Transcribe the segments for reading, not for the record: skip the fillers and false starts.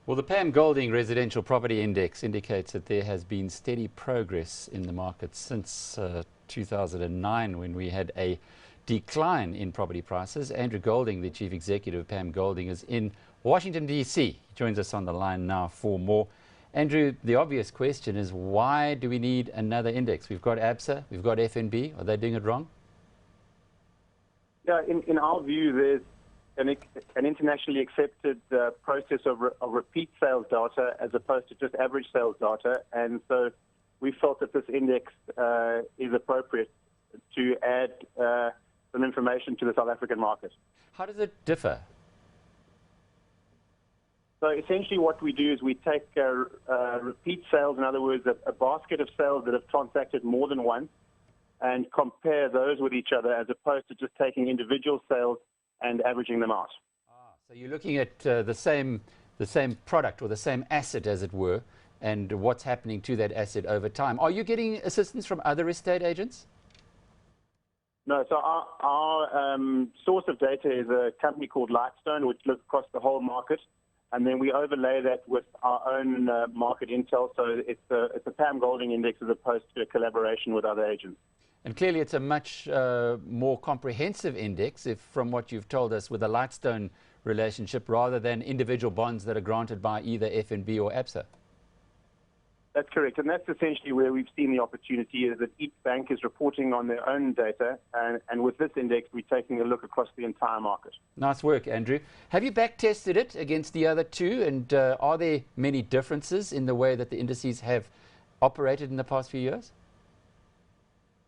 Well, the Pam Golding Residential Property Index indicates that there has been steady progress in the market since 2009, when we had a decline in property prices. Andrew Golding, the Chief Executive of Pam Golding, is in Washington, D.C. He joins us on the line now for more. Andrew, the obvious question is, why do we need another index? We've got ABSA, we've got FNB. Are they doing it wrong? Yeah, in our view, there's an internationally accepted process of repeat sales data as opposed to just average sales data. And so we felt that this index is appropriate to add some information to the South African market. How does it differ? So essentially what we do is we take repeat sales, in other words, a basket of sales that have transacted more than once, and compare those with each other as opposed to just taking individual sales and averaging them out. So you're looking at the same product, or the same asset, as it were, and what's happening to that asset over time. Are you getting assistance from other estate agents? No, so our source of data is a company called Lightstone, which looks across the whole market, and then we overlay that with our own market intel. So it's a Pam Golding index as opposed to a collaboration with other agents. And clearly it's a much more comprehensive index, if from what you've told us, with a Lightstone relationship, rather than individual bonds that are granted by either FNB or ABSA. That's correct, and that's essentially where we've seen the opportunity, is that each bank is reporting on their own data, and with this index we're taking a look across the entire market. Nice work, Andrew. Have you back tested it against the other two, and are there many differences in the way that the indices have operated in the past few years?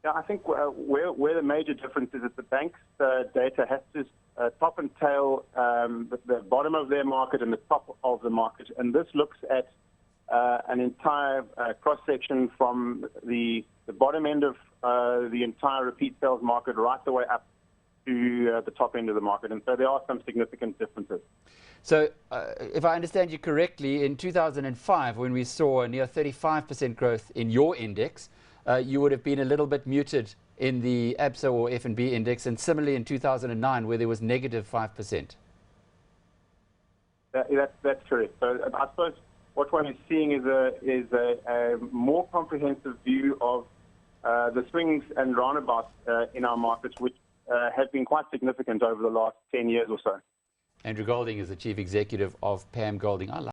Yeah, I think where the major difference is that the bank's data has to top and tail the bottom of their market and the top of the market, and this looks at an entire cross-section from the bottom end of the entire repeat sales market right the way up to the top end of the market, and so there are some significant differences. So if I understand you correctly, in 2005, when we saw a near 35% growth in your index, you would have been a little bit muted in the ABSA or FNB index, and similarly in 2009, where there was negative 5%. That's correct. So I suppose what one is seeing is a more comprehensive view of the swings and roundabouts in our markets, which have been quite significant over the last 10 years or so. Andrew Golding is the Chief Executive of Pam Golding.